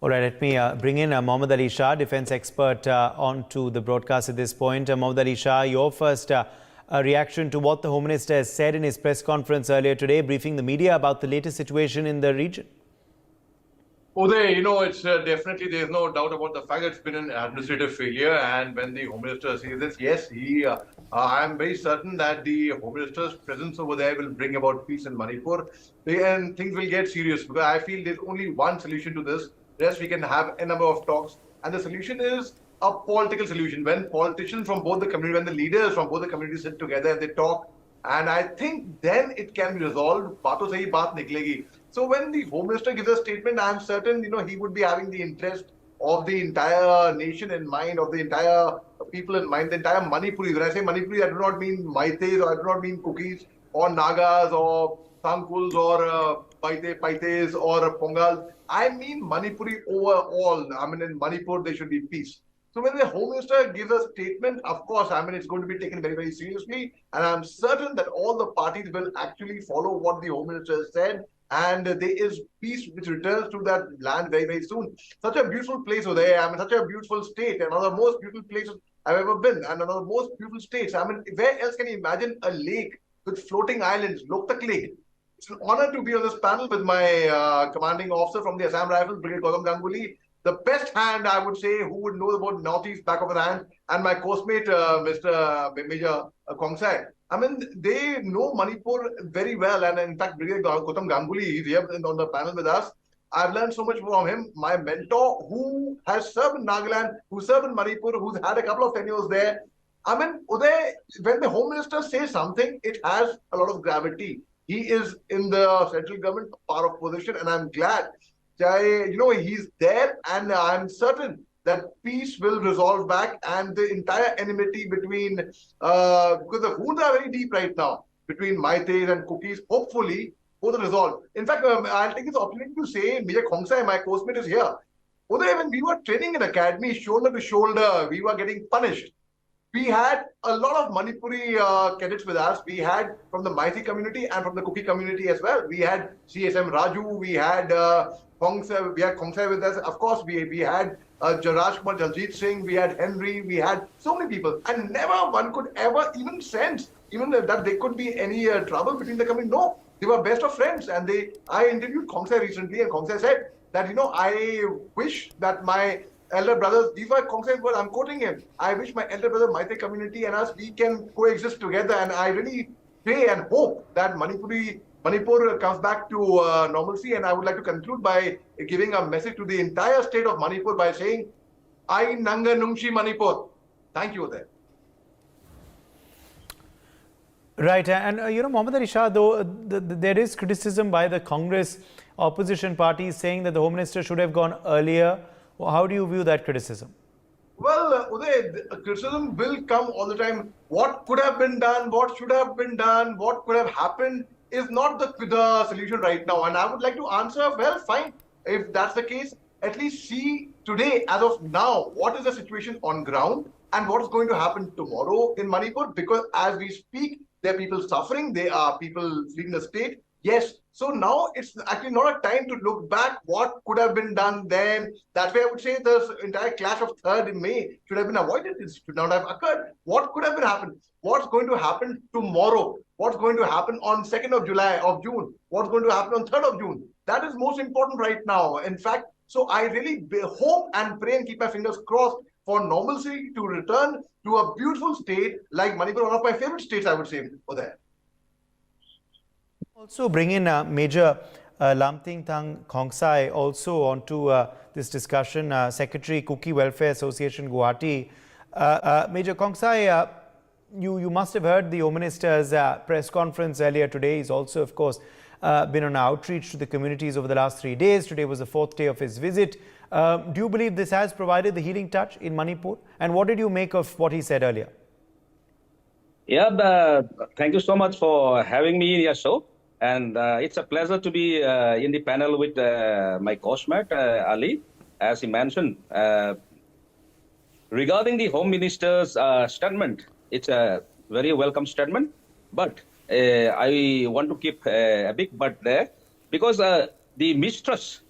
All right, let me bring in Mohammed Ali Shah, defense expert, onto the broadcast at this point. Mohammed Ali Shah, your first reaction to what the Home Minister has said in his press conference earlier today, briefing the media about the latest situation in the region. Uday, it's definitely, there's no doubt about the fact that it's been an administrative failure. And when the Home Minister says this, yes, I'm very certain that the Home Minister's presence over there will bring about peace in Manipur. And things will get serious because I feel there's only one solution to this. Yes, we can have a number of talks. And the solution is a political solution. When politicians from both the community, when the leaders from both the communities sit together and they talk, and I think then it can be resolved. Baaton se hi baat niklegi. So when the Home Minister gives a statement, I'm certain, he would be having the interest of the entire nation in mind, of the entire people in mind, the entire Manipuri. When I say Manipuri, I do not mean Maites, or I do not mean Cookies, or Nagas, or Tangkuls, or Paites, or Pongals. I mean Manipuri overall. I mean, in Manipur, there should be peace. So when the Home Minister gives a statement, of course, it's going to be taken very, very seriously. And I'm certain that all the parties will actually follow what the Home Minister has said. And there is peace which returns to that land very, very soon. Such a beautiful place over there. Such a beautiful state. And one of the most beautiful places I've ever been. And one of the most beautiful states. Where else can you imagine a lake with floating islands? Loktak Lake. It's an honor to be on this panel with my commanding officer from the Assam Rifles, Brig Gautam, the best hand, I would say, who would know about Northeast back of the hand, and my coastmate, Mr. Major Khongsai. They know Manipur very well, and in fact, Brigadier Gautam Ganguly, he's here on the panel with us. I've learned so much from him. My mentor, who has served in Nagaland, who served in Manipur, who's had a couple of tenures there. Uday, when the Home Minister says something, it has a lot of gravity. He is in the central government, power of position, and I'm glad. He's there, and I'm certain that peace will resolve back, and the entire enmity between, because the wounds are very deep right now, between Maites and Cookies, hopefully, both are resolved. In fact, I'll take this opportunity to say, Major Khongsai, my coastmate, is here. Uday, when we were training in academy, shoulder to shoulder, we were getting punished. We had a lot of Manipuri cadets with us. We had from the Maiti community and from the Kuki community as well. We had CSM Raju, we had Khongsai with us. Of course, we had Raj Kumar Jaljit Singh, we had Henry, we had so many people. And never one could ever even sense that there could be any trouble between the community. No, they were best of friends. And I interviewed Khongsai recently, and Khongsai said that, I wish that my elder brothers, these were Khongsai's words, I'm quoting him. I wish my elder brother, Maite community and us, we can coexist together. And I really pray and hope that Manipur comes back to normalcy. And I would like to conclude by giving a message to the entire state of Manipur by saying, Ai Nanga Nungshi Manipur. Thank you there. Right. And, Mohammed Ali Shah, though, there is criticism by the Congress opposition parties saying that the Home Minister should have gone earlier. How do you view that criticism? Well, Uday, criticism will come all the time. What could have been done, what should have been done, what could have happened is not the solution right now. And I would like to answer, well, fine. If that's the case, at least see today, as of now, what is the situation on ground and what is going to happen tomorrow in Manipur. Because as we speak, there are people suffering, there are people fleeing the state. Yes. So now it's actually not a time to look back what could have been done then. That's why I would say the entire clash of 3rd May should have been avoided. It should not have occurred. What could have been happened? What's going to happen tomorrow? What's going to happen on 2nd of June? What's going to happen on 3rd of June? That is most important right now. In fact, so I really hope and pray and keep my fingers crossed for normalcy to return to a beautiful state like Manipur, one of my favorite states, I would say, over there. Also bring in Major Lamting Thang Khongsai also onto this discussion, Secretary Kuki Welfare Association Guwahati. Major Khongsai, you must have heard the Home Minister's press conference earlier today. He's also, of course, been on outreach to the communities over the last 3 days. Today was the 4th day of his visit. Do you believe this has provided the healing touch in Manipur? And what did you make of what he said earlier? Yeah, thank you so much for having me in your show. And it's a pleasure to be in the panel with my coachmate, Ali, as he mentioned. Regarding the Home Minister's statement, it's a very welcome statement. But I want to keep a big but there, because the mistrust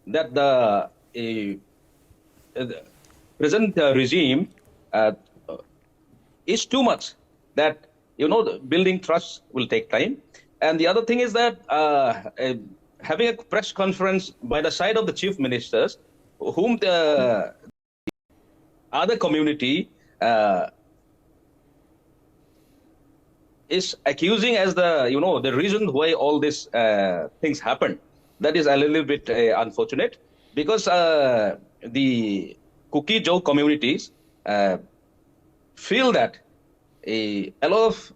that the the present regime is too much that, building trust will take time. And the other thing is that having a press conference by the side of the chief ministers, whom the other community is accusing as the reason why all these things happen. That is a little bit unfortunate, because the Kuki Joe communities feel that a lot of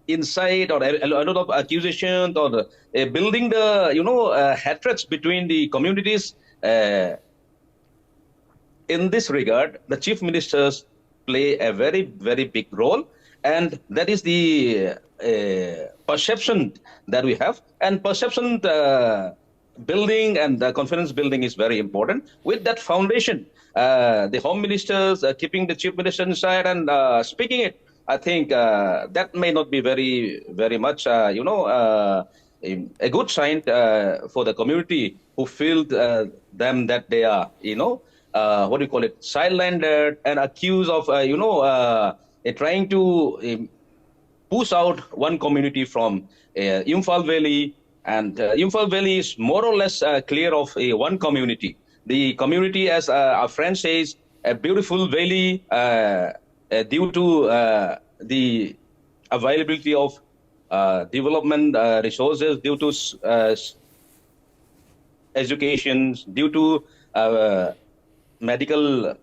insight or a lot of accusations or building the hatreds between the communities. In this regard, the chief ministers play a very, very big role, and that is the perception that we have. And perception building and confidence building is very important. With that foundation, the home ministers keeping the chief minister inside and speaking it, I think that may not be very, very much, a good sign for the community who feel them that they are, sidelined and accused of, trying to push out one community from Imphal Valley. And Imphal Valley is more or less clear of one community. The community, as our friend says, a beautiful valley due to the availability of development resources, due to education, due to medical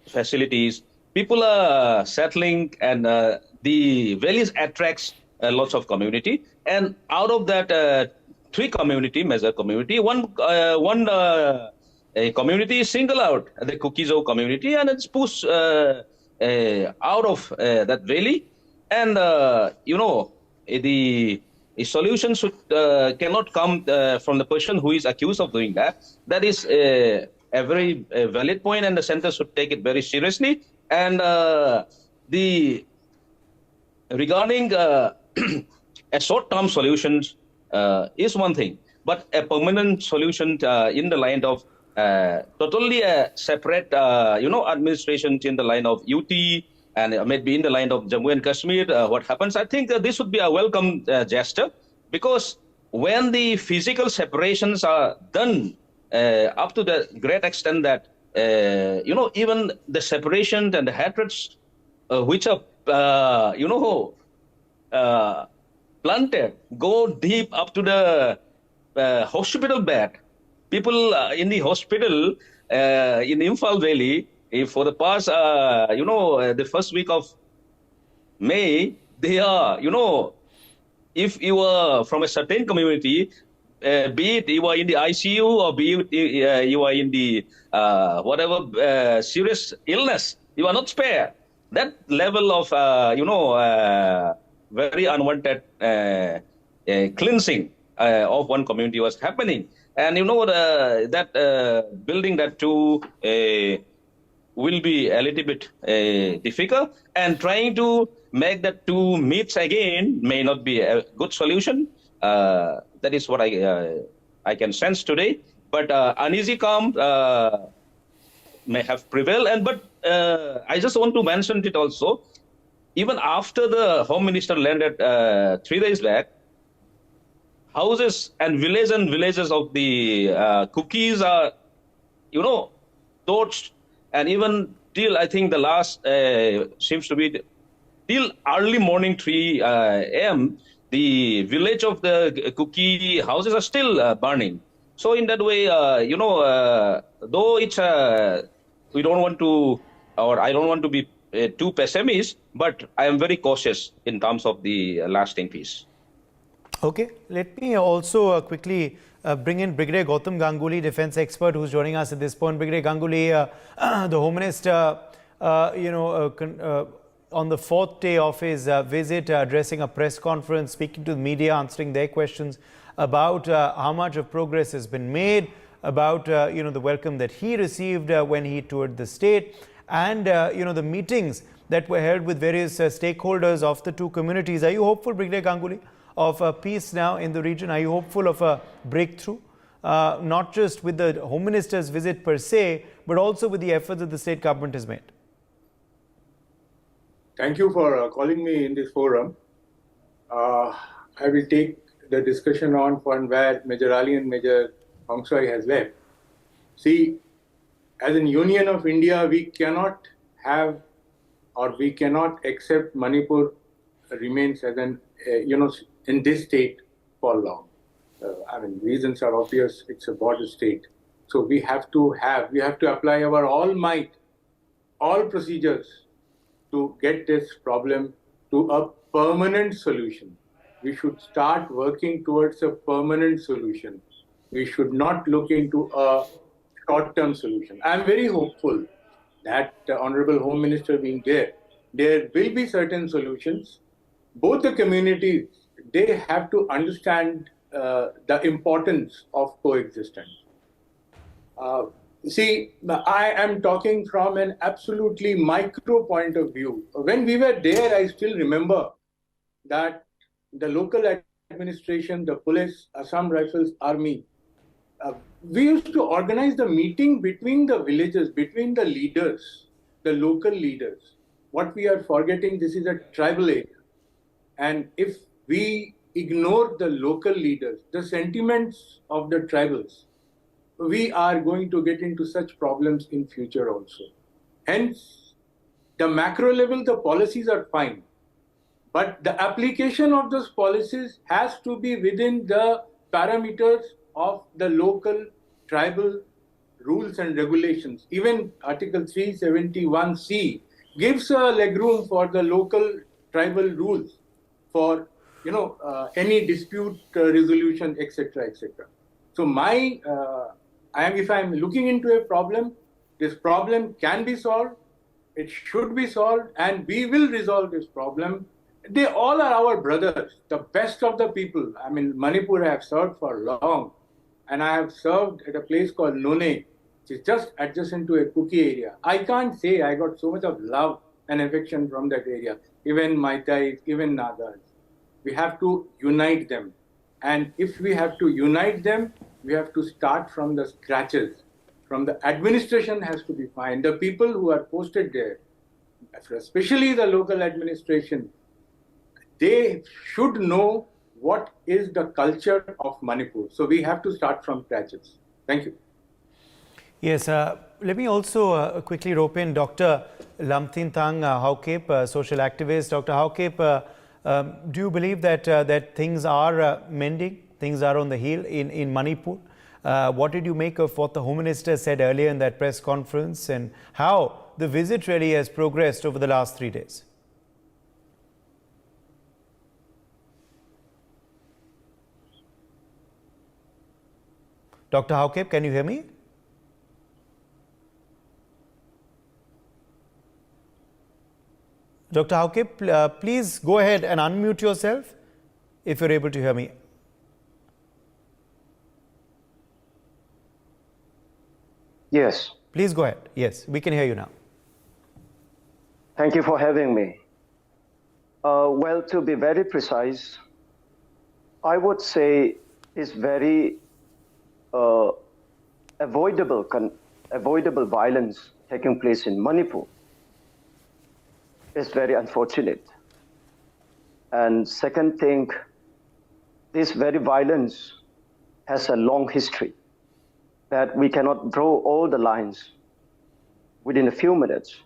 facilities. People are settling, and the valleys attracts lots of community. And out of that three community, major community, one community is single out, the Kukizo community, and it's pushed out of that valley. And the solution cannot come from the person who is accused of doing that. That is a very valid point, and the center should take it very seriously. And regarding a short-term solutions is one thing, but a permanent solution in the line of totally a separate, administration in the line of UT and maybe in the line of Jammu and Kashmir, what happens? I think this would be a welcome gesture, because when the physical separations are done up to the great extent that, even the separation and the hatreds which are, planted, go deep up to the hospital bed. People in the hospital in Imphal Valley, for the past, the first week of May, they are, if you are from a certain community, be it you are in the ICU or be it you are in the whatever serious illness, you are not spared. That level of, very unwanted cleansing of one community was happening. And that building that too will be a little bit difficult, and trying to make that two meets again may not be a good solution. That is what I can sense today. But uneasy calm may have prevailed. But I just want to mention it also. Even after the Home Minister landed 3 days back, houses and villages of the cookies are, torched, and even till I think the last seems to be till early morning 3 a.m. the village of the cookie houses are still burning. So in that way, though it's we don't want to, or I don't want to be too pessimist, but I am very cautious in terms of the lasting peace. Okay, let me also quickly bring in Brigadier Gautam Ganguly, defense expert, who's joining us at this point. Brigadier Ganguly, the Home Minister, on the fourth day of his visit, addressing a press conference, speaking to the media, answering their questions about how much of progress has been made, about the welcome that he received when he toured the state, and the meetings that were held with various stakeholders of the two communities. Are you hopeful, Brigadier Ganguly, of peace now in the region? Are you hopeful of a breakthrough not just with the Home Minister's visit per se, but also with the efforts that the state government has made? Thank you for calling me in this forum. I will take the discussion on from where Major Ali and Major Khongsai has left. See, as an Union of India, we cannot have or we cannot accept Manipur remains as an, in this state for long. Reasons are obvious. It's a border state. So we have to apply our all might, all procedures to get this problem to a permanent solution. We should start working towards a permanent solution. We should not look into a short-term solution. I'm very hopeful that the Honorable Home Minister being there will be certain solutions. Both the communities, they have to understand the importance of coexistence. See, I am talking from an absolutely micro point of view. When we were there, I still remember that the local administration, the police, Assam Rifles Army, we used to organize the meeting between the villages, between the leaders, the local leaders. What we are forgetting, this is a tribal area. And if we ignore the local leaders, the sentiments of the tribals, we are going to get into such problems in future also. Hence, the macro level, the policies are fine. But the application of those policies has to be within the parameters of the local tribal rules and regulations. Even Article 371C gives a legroom for the local tribal rules for any dispute resolution, etc., etc. So if I'm looking into a problem, this problem can be solved, it should be solved, and we will resolve this problem. They all are our brothers, the best of the people. Manipur I have served for long, and I have served at a place called None, which is just adjacent to a Kuki area. I can't say I got so much of love and affection from that area, even Maitais, even Nagas. We have to unite them. And if we have to unite them, we have to start from the scratches. From the administration has to be fine. The people who are posted there, especially the local administration, they should know what is the culture of Manipur. So we have to start from scratches. Thank you. Yes, let me also quickly rope in Dr. Lamthintang Haokip, social activist. Dr. Haokip, do you believe that things are mending, things are on the heel in Manipur? What did you make of what the Home Minister said earlier in that press conference, and how the visit really has progressed over the last 3 days? Dr. Haokip, can you hear me? Dr. Haokip, please go ahead and unmute yourself if you're able to hear me. Yes. Please go ahead. Yes, we can hear you now. Thank you for having me. Well, to be very precise, I would say it's very avoidable violence taking place in Manipur. It's very unfortunate. And second thing, this very violence has a long history that we cannot draw all the lines within a few minutes.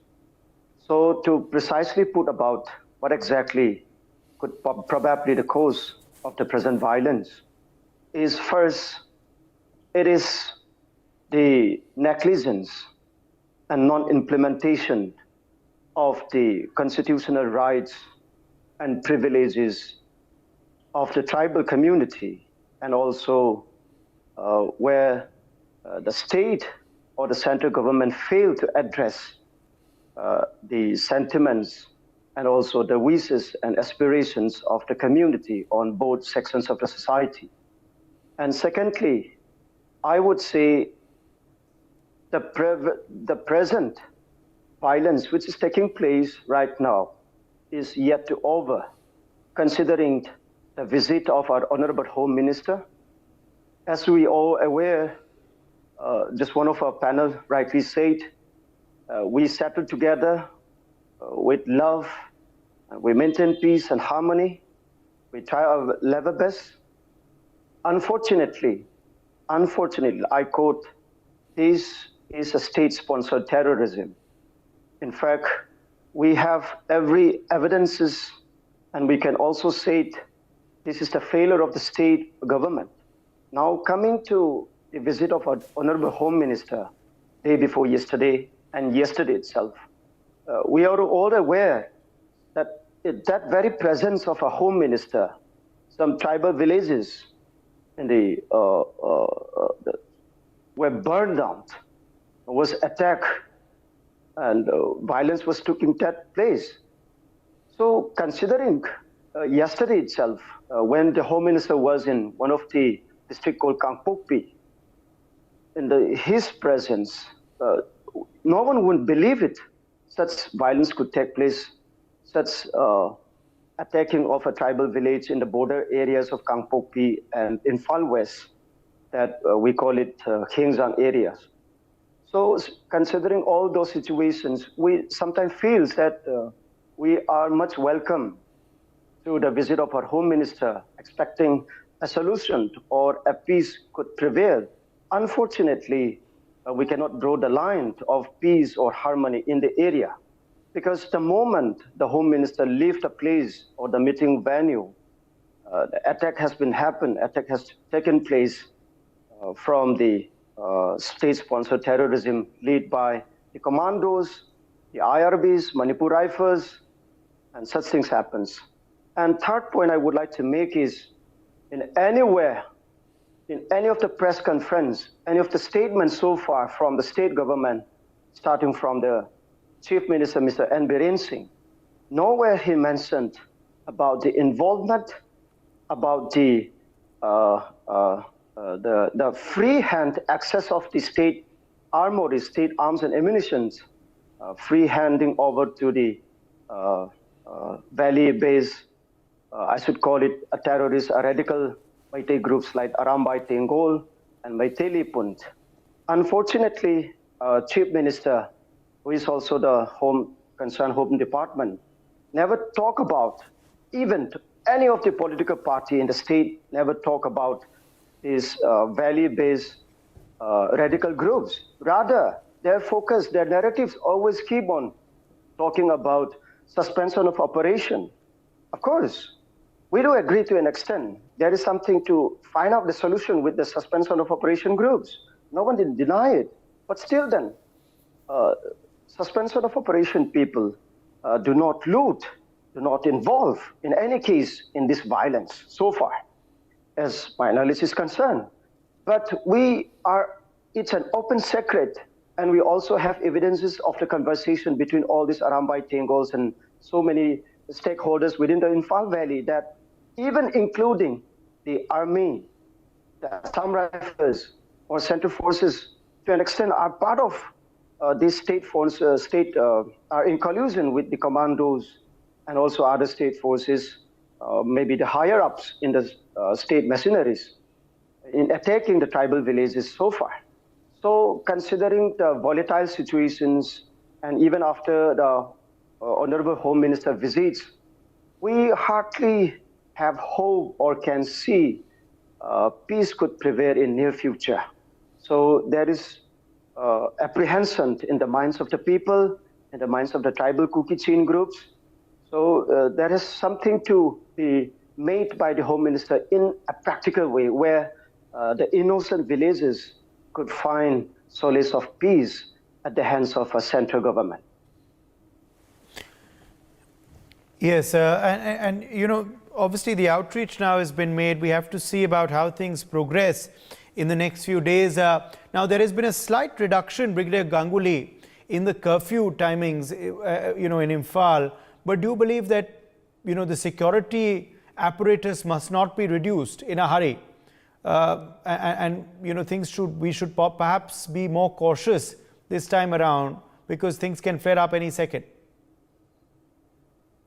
So to precisely put about what exactly could probably the cause of the present violence is, first, it is the negligence and non-implementation of the constitutional rights and privileges of the tribal community, and also where the state or the central government failed to address the sentiments and also the wishes and aspirations of the community on both sections of the society. And secondly, I would say the present violence which is taking place right now is yet to over, considering the visit of our Honorable Home Minister as we all aware, just one of our panel rightly said, we settled together with love, we maintain peace and harmony, we try our level best. Unfortunately, I quote, this is a state-sponsored terrorism. In fact, we have every evidences, and we can also say this is the failure of the state government. Now, coming to the visit of our Honorable Home Minister, day before yesterday and yesterday itself, we are all aware that that very presence of a Home Minister, some tribal villages in were burned down, was attacked, and violence was taking place. So considering yesterday itself, when the Home Minister was in one of the district called Kangpokpi, in his presence, no one would believe it. Such violence could take place, such attacking of a tribal village in the border areas of Kangpokpi and Imphal West, that we call it Khiengzang areas. So considering all those situations, we sometimes feel that we are much welcome to the visit of our Home Minister, expecting a solution or a peace could prevail. Unfortunately, we cannot draw the line of peace or harmony in the area, because the moment the Home Minister left the place or the meeting venue, the attack has taken place from the state-sponsored terrorism led by the commandos, the IRBs, Manipur rifles, and such things happens. And third point I would like to make is, in anywhere, in any of the press conference, any of the statements so far from the state government, starting from the Chief Minister, Mr. N. Biren Singh, nowhere he mentioned about the involvement, about the free hand access of the state armory, state arms and ammunitions, free handing over to the valley-based, I should call it a terrorist, a radical Meitei groups like Arambai Tengol and Meitei Punt. Unfortunately, Chief Minister, who is also the concerned Home Department, never talk about, even any of the political party in the state never talk about these valley-based radical groups. Rather, their focus, their narratives always keep on talking about suspension of operation. Of course, we do agree to an extent. There is something to find out the solution with the suspension of operation groups. No one did deny it. But still then, suspension of operation people do not loot, do not involve in any case in this violence so far, as my analysis is concerned. But it's an open secret, and we also have evidences of the conversation between all these Arambai Tengols and so many stakeholders within the Imphal Valley, that even including the army, the Assam Rifles or Central Forces, to an extent, are part of these state forces, are in collusion with the commandos and also other state forces, maybe the higher ups in the state machineries, in attacking the tribal villages so far. So considering the volatile situations, and even after the Honorable Home Minister visits, we hardly have hope or can see peace could prevail in near future. So there is apprehension in the minds of the people, in the minds of the tribal Kuki-Chin groups. So there is something to be made by the Home Minister in a practical way, where the innocent villages could find solace of peace at the hands of a central government. Yes, and you know, obviously the outreach now has been made. We have to see about how things progress in the next few days. Now, there has been a slight reduction, Brigadier Ganguly, in the curfew timings, you know, in Imphal. But do you believe that, you know, the security apparatus must not be reduced in a hurry? And you know, we should perhaps be more cautious this time around, because things can flare up any second.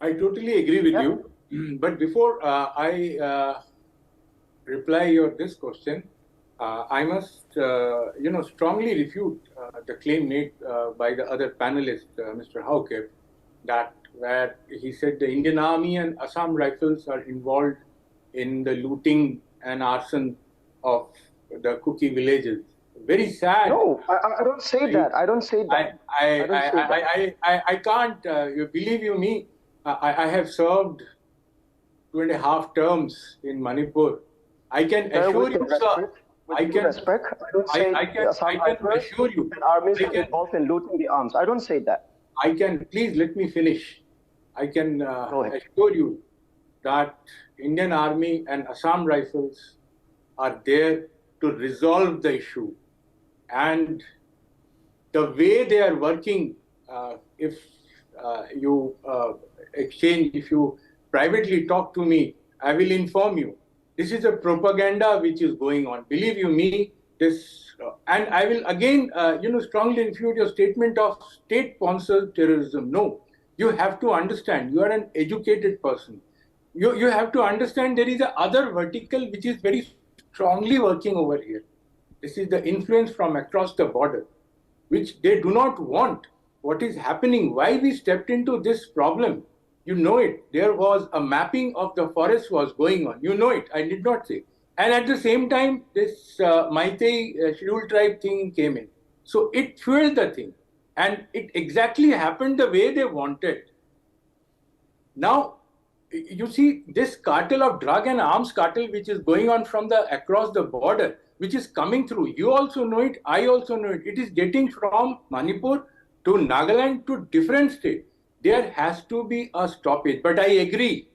I totally agree with you. But before I reply this question, I must, strongly refute the claim made by the other panelist, Mr. Haokip, that where he said the Indian Army and Assam Rifles are involved in the looting and arson of the Kuki villages. Very sad. No, I don't say that. I don't say that. I can't. You believe you me? I have served 2.5 terms in Manipur. I can assure you, sir. I don't say I can assure you that armies are involved in looting the arms. I don't say that. Please let me finish. I can assure you that Indian Army and Assam Rifles are there to resolve the issue. And the way they are working, if you privately talk to me, I will inform you. This is a propaganda which is going on. Believe you me, and I will again, strongly refute your statement of state-sponsored terrorism. No, you have to understand. You are an educated person. You have to understand there is a other vertical which is very strongly working over here. This is the influence from across the border, which they do not want. What is happening? Why we stepped into this problem? You know it. There was a mapping of the forest was going on. You know it. I did not say. And at the same time, this Meitei scheduled tribe thing came in. So it fueled the thing. And it exactly happened the way they wanted. Now, you see this cartel of drug and arms cartel which is going on from across the border, which is coming through. You also know it. I also know it. It is getting from Manipur to Nagaland to different states. There has to be a stoppage. But I agree.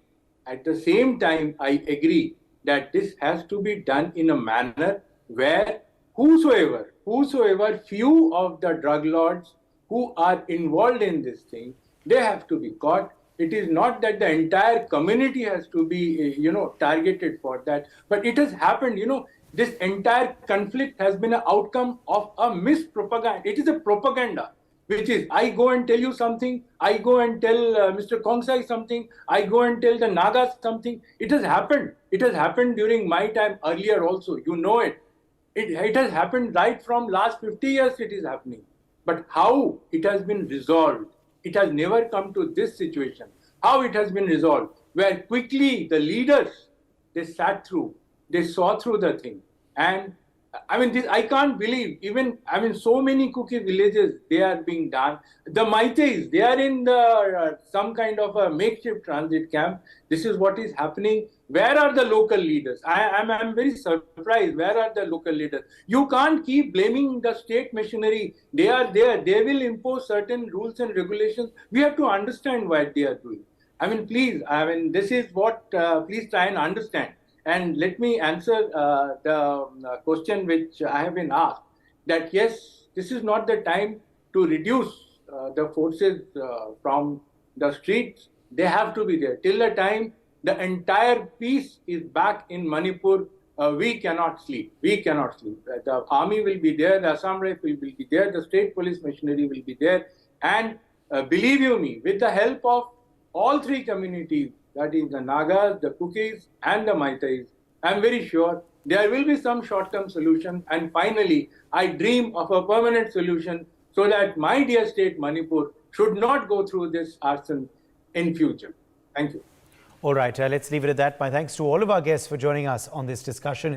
At the same time, I agree that this has to be done in a manner where whosoever few of the drug lords who are involved in this thing, they have to be caught. It is not that the entire community has to be, targeted for that. But it has happened, this entire conflict has been an outcome of a mispropaganda. It is a propaganda. Which is, I go and tell you something, I go and tell Mr. Khongsai something, I go and tell the Nagas something. It has happened. It has happened during my time earlier also. You know it. It has happened right from last 50 years it is happening. But how it has been resolved, it has never come to this situation. How it has been resolved, where quickly the leaders, they sat through, they saw through the thing. And I can't believe, so many Kuki villages, they are being done. The Meiteis, they are in some kind of a makeshift transit camp. This is what is happening. Where are the local leaders? I'm very surprised. Where are the local leaders? You can't keep blaming the state machinery. They are there. They will impose certain rules and regulations. We have to understand what they are doing. Please, this is what, please try and understand. And let me answer the question which I have been asked, that yes, this is not the time to reduce the forces from the streets. They have to be there. Till the time the entire peace is back in Manipur, we cannot sleep. We cannot sleep. The army will be there, the Assam Rifle will be there, the state police machinery will be there. And believe you me, with the help of all three communities, that is the Nagas, the Kukis, and the Meiteis, I'm very sure there will be some short-term solution. And finally, I dream of a permanent solution so that my dear state, Manipur, should not go through this arson in future. Thank you. All right, let's leave it at that. My thanks to all of our guests for joining us on this discussion.